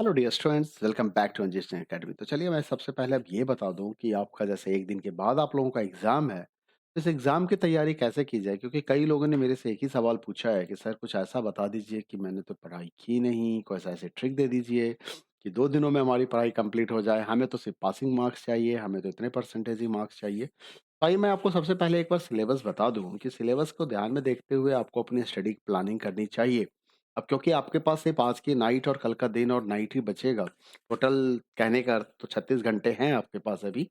Hello dear students, welcome back to engineering academy. तो चलिए मैं सबसे पहले अब ये बता दूं कि आपका जैसे एक दिन के बाद आप लोगों का एग्जाम है, इस एग्जाम की तैयारी कैसे की जाए। क्योंकि कई लोगों ने मेरे से एक ही सवाल पूछा है कि सर कुछ ऐसा बता दीजिए कि मैंने तो पढ़ाई की नहीं, कोई ऐसा ऐसे ट्रिक दे दीजिए कि 2 दिनों में हमारी पढ़ाई कंप्लीट हो जाए। हमें तो सिर्फ पासिंग मार्क्स चाहिए, हमें तो इतने परसेंटेज ही मार्क्स चाहिए। तो आइए मैं आपको सबसे पहले एक बार सिलेबस बता दूं कि सिलेबस को ध्यान में देखते हुए आपको अपनी स्टडी प्लानिंग करनी चाहिए। अब क्योंकि आपके पास सिर्फ आज की नाइट और कल का दिन और नाइट ही बचेगा, टोटल कहने का अर्थ तो 36 घंटे हैं आपके पास अभी।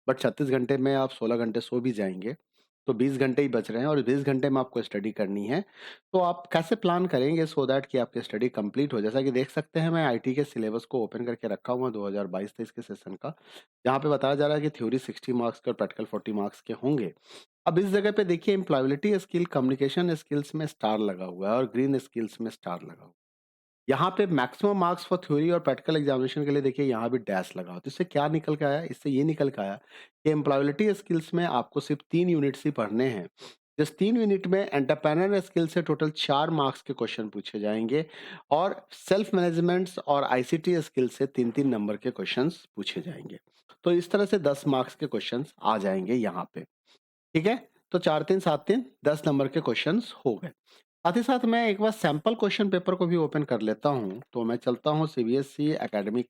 बट 36 घंटे में आप 16 घंटे सो भी जाएंगे, तो 20 घंटे ही बच रहे हैं और 20 घंटे में आपको स्टडी करनी है। तो आप कैसे प्लान करेंगे सो दैट कि आपकी स्टडी कंप्लीट हो। जैसा कि देख सकते हैं, मैं आईटी के सिलेबस को ओपन करके रखा हुआ 2022-23 के सेशन का, जहाँ पे बताया जा रहा है कि थ्योरी 60 मार्क्स के और प्रैक्टिकल 40 मार्क्स के होंगे। अब इस जगह पे देखिए, एम्प्लॉयबिलिटी स्किल, कम्युनिकेशन स्किल्स में स्टार लगा हुआ है और ग्रीन स्किल्स में स्टार लगा हुआ है। यहाँ पे मैक्सिमम मार्क्स फॉर थ्योरी और प्रैक्टिकल एग्जामिनेशन के लिए देखिए यहाँ भी डैश लगा हो। तो इससे क्या निकल के आया, इससे ये निकल के आया कि एम्प्लॉयबिलिटी स्किल्स में आपको सिर्फ 3 यूनिट्स ही पढ़ने हैं। जिस 3 यूनिट में एंटरप्रेन्योर स्किल से टोटल 4 मार्क्स के क्वेश्चन पूछे जाएंगे और सेल्फ मैनेजमेंट और आईसीटी स्किल से 3-3 नंबर के क्वेश्चन पूछे जाएंगे। तो इस तरह से 10 मार्क्स के क्वेश्चन आ जाएंगे यहाँ पे। ठीक है, तो 4-3 7-3 10 नंबर के क्वेश्चंस हो गए। साथ ही साथ मैं एक बार सैंपल क्वेश्चन पेपर को भी ओपन कर लेता हूँ। तो मैं चलता हूँ सीबीएसई एकेडमिक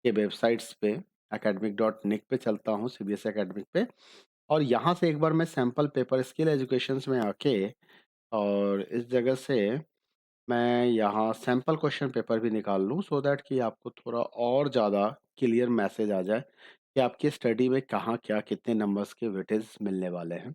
के वेबसाइट्स पे, academic.nic पे चलता हूँ, सीबीएसई एकेडमिक पे। और यहाँ से एक बार मैं सैंपल पेपर स्किल एजुकेशंस में आके और इस जगह से मैं यहाँ सैंपल क्वेश्चन पेपर भी निकाल लूँ सो दैट कि आपको थोड़ा और ज़्यादा क्लियर मैसेज आ जाए कि आपकी स्टडी में कहाँ क्या कितने नंबर्स के वेटेज मिलने वाले हैं।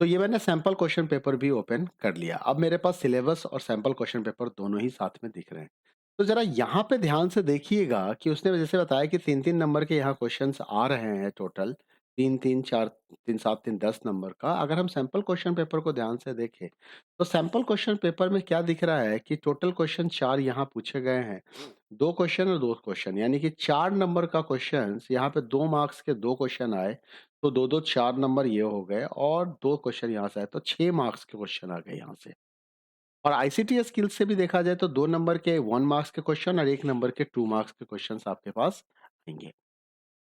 तो ये मैंने सैंपल क्वेश्चन पेपर भी ओपन कर लिया। अब मेरे पास सिलेबस और सैंपल क्वेश्चन पेपर दोनों ही साथ में दिख रहे हैं। तो जरा यहाँ पे ध्यान से देखिएगा कि उसने जैसे बताया कि 3-3 नंबर के यहाँ क्वेश्चंस आ रहे हैं टोटल। 3-3 4 3 7 3 10 नंबर का। अगर हम सैंपल क्वेश्चन पेपर को ध्यान से देखें, तो सैंपल क्वेश्चन पेपर में क्या दिख रहा है कि टोटल क्वेश्चन 4 यहाँ पूछे गए हैं। 2 क्वेश्चन और 2 क्वेश्चन, यानी कि 4 नंबर का क्वेश्चन यहाँ पे 2 मार्क्स के 2 क्वेश्चन आए। तो 2-2 4 नंबर ये हो गए और 2 क्वेश्चन यहाँ से आए, तो 6 मार्क्स के क्वेश्चन आ गए यहाँ से। और आईसीटी स्किल्स से भी देखा जाए तो 2 नंबर के 1 मार्क्स के क्वेश्चन और 1 नंबर के 2 मार्क्स के क्वेश्चन आपके पास आएंगे।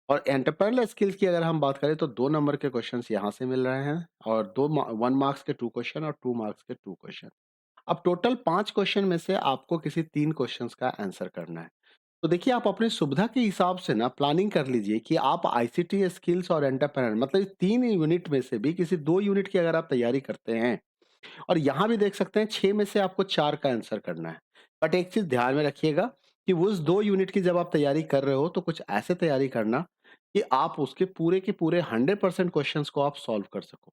और एंटरप्रेन्योर स्किल्स की अगर हम बात करें तो 2 नंबर के क्वेश्चन यहाँ से मिल रहे हैं और 1 मार्क्स के 2 क्वेश्चन और 2 मार्क्स के 2 क्वेश्चन। अब टोटल 5 क्वेश्चन में से आपको किसी 3 क्वेश्चंस का आंसर करना है। तो देखिए, आप अपनी सुविधा के हिसाब से ना प्लानिंग कर लीजिए कि आप आईसीटी स्किल्स और एंटरप्रेन्योर मतलब इस 3 यूनिट में से भी किसी 2 यूनिट की अगर आप तैयारी करते हैं, और यहाँ भी देख सकते हैं 6 में से आपको 4 का आंसर करना है। बट एक चीज ध्यान में रखिएगा कि उस 2 यूनिट की जब आप तैयारी कर रहे हो तो कुछ ऐसे तैयारी करना कि आप उसके पूरे के पूरे 100% क्वेश्चंस को आप सॉल्व कर सको।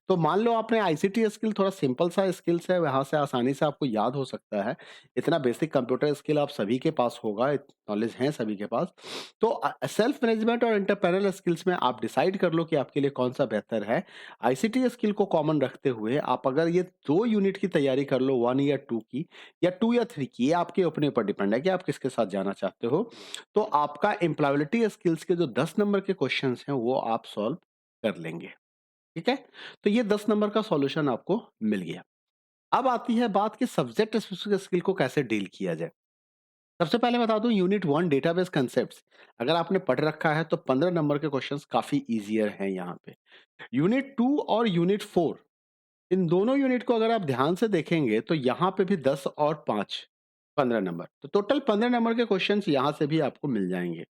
तो मान लो आपने आईसीटी स्किल, थोड़ा सिंपल सा स्किल्स है, वहाँ से आसानी से आपको याद हो सकता है। इतना बेसिक कंप्यूटर स्किल आप सभी के पास होगा, नॉलेज है सभी के पास। तो सेल्फ मैनेजमेंट और एंटरप्रेन्योर स्किल्स में आप डिसाइड कर लो कि आपके लिए कौन सा बेहतर है। आईसीटी स्किल को कॉमन रखते हुए आप अगर ये 2 यूनिट की तैयारी कर लो, 1 या 2 की या 2 या 3 की, ये आपके अपने ऊपर डिपेंड है कि आप किसके साथ जाना चाहते हो। तो आपका एम्प्लॉयबिलिटी स्किल्स के जो 10 नंबर के क्वेश्चन हैं वो आप सॉल्व कर लेंगे। ठीक है, तो ये 10 नंबर का सॉल्यूशन आपको मिल गया। अब आती है बात कि सब्जेक्ट स्पेसिफिक स्किल को कैसे डील किया जाए। सबसे पहले बता दूं, यूनिट 1 डेटाबेस कंसेप्ट्स अगर आपने पढ़ रखा है तो 15 नंबर के क्वेश्चंस काफी इजियर हैं यहाँ पे। यूनिट 2 और यूनिट 4, इन दोनों यूनिट को अगर आप ध्यान से देखेंगे तो यहाँ पे भी 10 और 5 15 नंबर, तो टोटल 15 नंबर के क्वेश्चंस यहाँ से भी आपको मिल जाएंगे।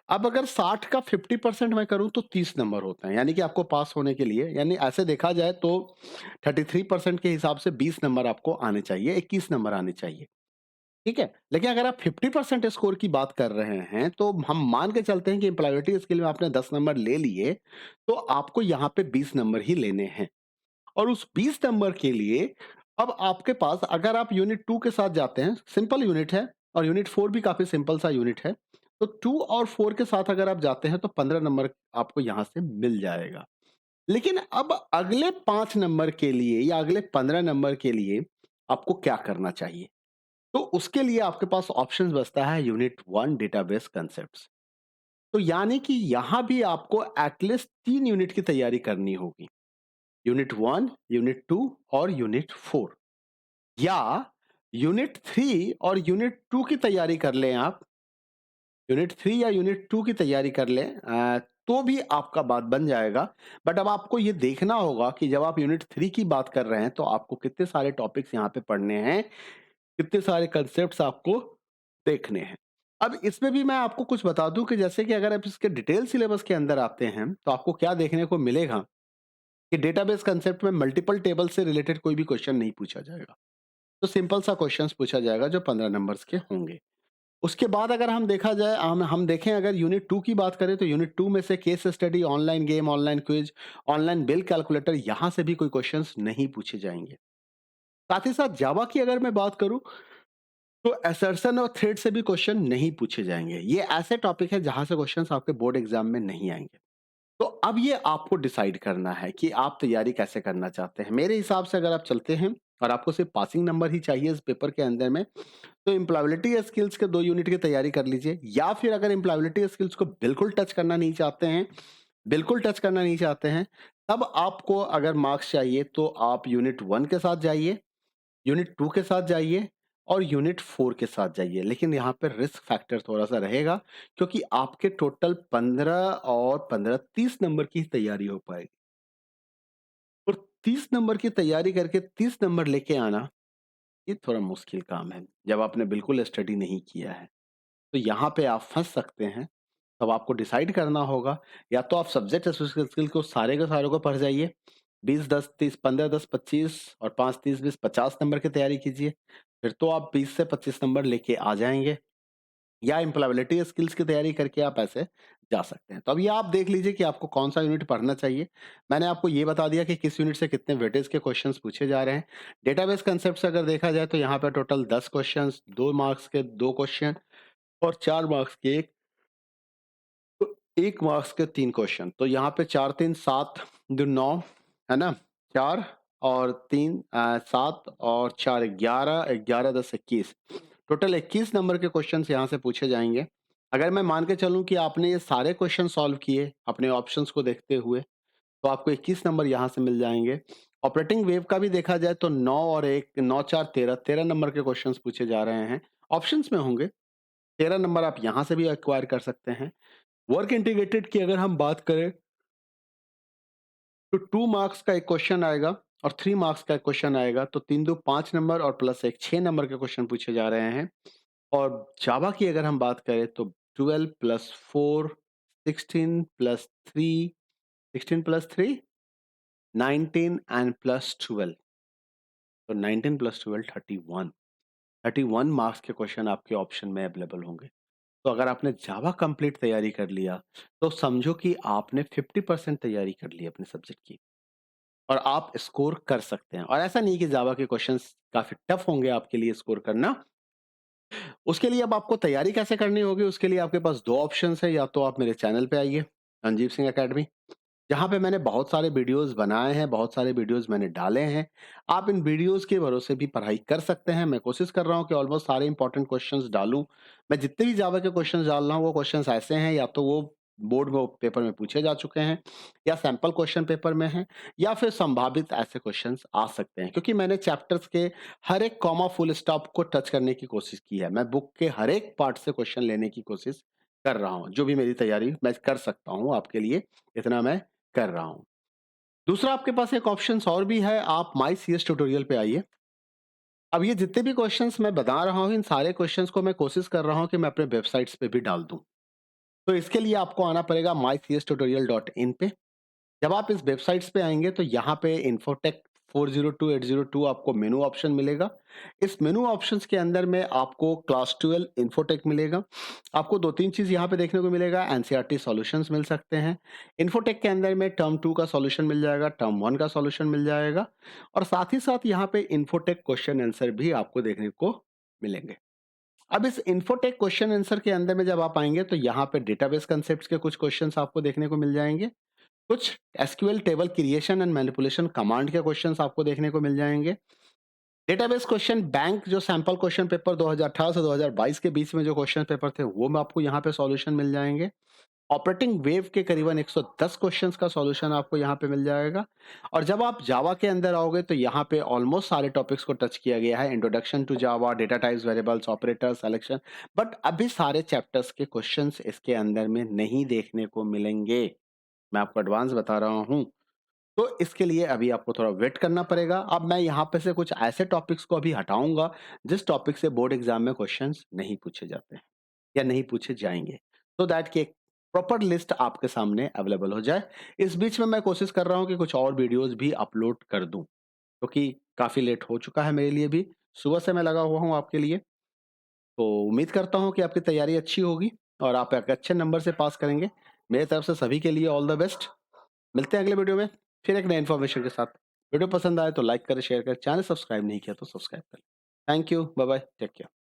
अब अगर 60 का 50% मैं करूं तो 30 नंबर होते हैं, यानी कि आपको पास होने के लिए, यानी ऐसे देखा जाए तो 33% के हिसाब से 20 नंबर आपको आने चाहिए, 21 नंबर आने चाहिए। ठीक है, लेकिन अगर आप 50% स्कोर की बात कर रहे हैं तो हम मान के चलते हैं कि एम्प्लॉयबिलिटी स्किल में आपने 10 नंबर ले लिए, तो आपको यहाँ पे 20 नंबर ही लेने हैं। और उस 20 नंबर के लिए अब आपके पास, अगर आप यूनिट 2 के साथ जाते हैं, सिंपल यूनिट है, और यूनिट 4 भी काफी सिंपल सा यूनिट है, तो 2 और 4 के साथ अगर आप जाते हैं तो 15 नंबर आपको यहां से मिल जाएगा। लेकिन अब अगले 5 नंबर के लिए या अगले 15 नंबर के लिए आपको क्या करना चाहिए, तो उसके लिए आपके पास ऑप्शन बचता है यूनिट 1 डेटाबेस कंसेप्ट। तो यानी कि यहां भी आपको एटलीस्ट 3 यूनिट की तैयारी करनी होगी, यूनिट 1, यूनिट 2 और यूनिट 4। या यूनिट 3 और यूनिट 2 की तैयारी कर लें आप, यूनिट 3 या यूनिट 2 की तैयारी कर लें तो भी आपका बात बन जाएगा। बट अब आपको ये देखना होगा कि जब आप यूनिट 3 की बात कर रहे हैं, तो आपको कितने सारे टॉपिक्स यहाँ पे पढ़ने हैं, कितने सारे कंसेप्ट्स आपको देखने हैं। अब इसमें भी मैं आपको कुछ बता दूँ कि जैसे कि अगर आप इसके डिटेल सिलेबस के अंदर आते हैं, तो आपको क्या देखने को मिलेगा कि डेटाबेस कंसेप्ट में मल्टीपल टेबल से रिलेटेड कोई भी क्वेश्चन नहीं पूछा जाएगा। तो सिंपल सा क्वेश्चंस पूछा जाएगा जो 15 नंबर्स के होंगे। उसके बाद अगर हम देखा जाए हम देखें अगर यूनिट 2 की बात करें तो यूनिट 2 में से case study, online game, online quiz, online bill calculator यहाँ से भी कोई क्वेश्चंस नहीं पूछे जाएंगे। साथ ही साथ जावा की अगर मैं बात करूं तो असर्शन और थ्रेड से भी क्वेश्चन नहीं पूछे जाएंगे। ये ऐसे टॉपिक है जहां से क्वेश्चंस आपके बोर्ड एग्जाम में नहीं आएंगे। तो अब ये आपको डिसाइड करना है कि आप तैयारी कैसे करना चाहते हैं। मेरे हिसाब से अगर आप चलते हैं और आपको सिर्फ पासिंग नंबर ही चाहिए इस पेपर के अंदर में, तो एम्प्लॉयबिलिटी स्किल्स के 2 यूनिट की तैयारी कर लीजिए। या फिर अगर एम्प्लॉयबिलिटी स्किल्स को बिल्कुल टच करना नहीं चाहते हैं, बिल्कुल टच करना नहीं चाहते हैं, तब आपको अगर मार्क्स चाहिए तो आप यूनिट 1 के साथ जाइए, यूनिट 2 के साथ जाइए और यूनिट 4 के साथ जाइए। लेकिन यहाँ पे रिस्क फैक्टर थोड़ा-सा रहेगा, क्योंकि आपके टोटल 15 और 15 30 नंबर की तैयारी हो पाएगी। और 30 नंबर की तैयारी करके 30 नंबर लेके आना, ये थोड़ा मुश्किल काम है, जब आपने बिल्कुल स्टडी नहीं किया है। तो यहाँ पे आप फँस सकते हैं। तब आपको डिसाइड करना होगा, या तो आप सब्जेक्ट स्किल को सारे के सारे को पढ़ जाइए, 20 10 30 15 10 25 और 5 30 20 50 नंबर की तैयारी कीजिए। फिर तो आप 20 से 25 नंबर लेके आ जाएँगे, या एम्प्लॉयबिलिटी स्किल्स की तैयारी करके आप ऐसे जा सकते हैं। तो अब ये आप देख लीजिए कि आपको कौन-सा यूनिट पढ़ना चाहिए। मैंने आपको ये बता दिया कि किस यूनिट से कितने वेटेज के क्वेश्चंस पूछे जा रहे हैं। डेटाबेस कांसेप्ट से अगर देखा जाए तो यहाँ पे टोटल 10 क्वेश्चंस, 2 मार्क्स के 2 क्वेश्चन और 4 मार्क्स के 1 मार्क्स के 3 क्वेश्चन। तो यहाँ पे 4 3 7 दो 9 है ना? 4 और 3 7 और 4 11, 11 10 21, टोटल 21 नंबर के क्वेश्चंस यहाँ से पूछे जाएँगे। अगर मैं मान के चलूँ कि आपने ये सारे क्वेश्चन सॉल्व किए अपने ऑप्शंस को देखते हुए, तो आपको 21 नंबर यहाँ से मिल जाएँगे। ऑपरेटिंग वेव का भी देखा जाए तो 9 और 1 9 4 13, 13 नंबर के क्वेश्चंस पूछे जा रहे हैं। ऑप्शंस में होंगे, 13 नंबर आप यहाँ से भी एक्वायर कर सकते हैं। वर्क इंटीग्रेटेड की अगर हम बात करें तो 2 मार्क्स का एक क्वेश्चन आएगा और 3 मार्क्स का एक क्वेश्चन आएगा, तो 3 2 5 नंबर और प्लस 1 6 नंबर के क्वेश्चन पूछे जा रहे हैं। और जावा की अगर हम बात करें तो 12 plus 4 16 plus 3 16 plus 3 19 and plus 12, तो 19 प्लस 12 31, 31 मार्क्स के क्वेश्चन आपके ऑप्शन में अवेलेबल होंगे। तो अगर आपने जावा कंप्लीट तैयारी कर लिया, तो समझो कि आपने 50% तैयारी कर ली अपने सब्जेक्ट की और आप स्कोर कर सकते हैं। और ऐसा नहीं कि जावा के क्वेश्चंस काफ़ी टफ होंगे आपके लिए स्कोर करना। उसके लिए अब आपको तैयारी कैसे करनी होगी, उसके लिए आपके पास 2 ऑप्शंस हैं। या तो आप मेरे चैनल पे आइए, संजीव सिंह अकेडमी, जहाँ पे मैंने बहुत सारे वीडियोज़ बनाए हैं, बहुत सारे वीडियोज़ मैंने डाले हैं। आप इन वीडियोज़ के भरोसे भी पढ़ाई कर सकते हैं। मैं कोशिश कर रहा हूँ कि ऑलमोस्ट सारे इंपॉर्टेंट क्वेश्चंस डालूँ। मैं जितने भी जावा के क्वेश्चंस डाल रहा हूँ, वो क्वेश्चंस ऐसे हैं, या तो वो बोर्ड में पेपर में पूछे जा चुके हैं, या सैंपल क्वेश्चन पेपर में हैं, या फिर संभावित ऐसे क्वेश्चंस आ सकते हैं। क्योंकि मैंने चैप्टर्स के हर एक कॉमा, फुल स्टॉप को टच करने की कोशिश की है। मैं बुक के हर एक पार्ट से क्वेश्चन लेने की कोशिश कर रहा हूँ। जो भी मेरी तैयारी मैं कर सकता हूँ आपके लिए, इतना मैं कर रहा हूँ। दूसरा आपके पास एक ऑप्शंस और भी है, आप माय सीएस ट्यूटोरियल पे आइए। अब ये जितने भी क्वेश्चंस मैं बता रहा हूँ, इन सारे क्वेश्चंस को मैं कोशिश कर रहा हूँ कि मैं अपने वेबसाइट्स पे भी डाल दूँ। तो इसके लिए आपको आना पड़ेगा mycstutorial.in पे। जब आप इस वेबसाइट्स पे आएँगे तो यहाँ पे इन्फोटेक 402802 आपको मेनू ऑप्शन मिलेगा। इस मेनू ऑप्शंस के अंदर में आपको क्लास 12 इन्फोटेक मिलेगा। आपको 2-3 चीज़ यहाँ पे देखने को मिलेगा, एनसीईआरटी सॉल्यूशंस मिल सकते हैं। इन्फोटेक के अंदर में टर्म 2 का सॉल्यूशन मिल जाएगा, टर्म 1 का सॉल्यूशन मिल जाएगा और साथ ही साथ यहाँ पे इन्फोटेक क्वेश्चन आंसर भी आपको देखने को मिलेंगे। अब इस इन्फोटेक क्वेश्चन आंसर के अंदर में जब आप आएँगे तो यहाँ पे डेटाबेस कांसेप्ट्स के कुछ क्वेश्चंस आपको देखने को मिल जाएँगे। कुछ SQL table creation and manipulation command के क्वेश्चंस आपको देखने को मिल जाएंगे। डेटाबेस क्वेश्चन बैंक जो सैंपल क्वेश्चन पेपर 2018 से 2022 के बीच में जो क्वेश्चन पेपर थे, वो में आपको यहाँ पे सॉल्यूशन मिल जाएंगे। ऑपरेटिंग वेव के करीबन 110 क्वेश्चंस का सॉल्यूशन आपको यहाँ पे मिल जाएगा। और जब आप जावा के अंदर आओगे तो यहाँ पे ऑलमोस्ट सारे टॉपिक्स को टच किया गया है, introduction to Java, data types, variables, operator, selection. But अभी सारे चैप्टर्स के क्वेश्चंस इसके अंदर में नहीं देखने को मिलेंगे, मैं आपको एडवांस बता रहा हूँ। तो इसके लिए अभी आपको थोड़ा वेट करना पड़ेगा। अब मैं यहाँ पे से कुछ ऐसे टॉपिक्स को अभी हटाऊंगा जिस टॉपिक से बोर्ड एग्जाम में क्वेश्चंस नहीं पूछे जाते हैं या नहीं पूछे जाएंगे, तो दैट कि एक प्रॉपर लिस्ट आपके सामने अवेलेबल हो जाए। इस बीच में मैं कोशिश कर रहा हूँ कि कुछ और वीडियोस भी अपलोड कर दूं, क्योंकि काफी लेट हो चुका है मेरे लिए भी। सुबह से मैं लगा हुआ हूँ आपके लिए। तो उम्मीद करता हूँ कि आपकी तैयारी अच्छी होगी और आप एक अच्छे नंबर से पास करेंगे। मेरे तरफ से सभी के लिए ऑल द बेस्ट। मिलते हैं अगले वीडियो में फिर एक नई इन्फॉर्मेशन के साथ। वीडियो पसंद आए तो लाइक करें, शेयर करें, चैनल सब्सक्राइब नहीं किया तो सब्सक्राइब करें। Thank you, bye bye, take care.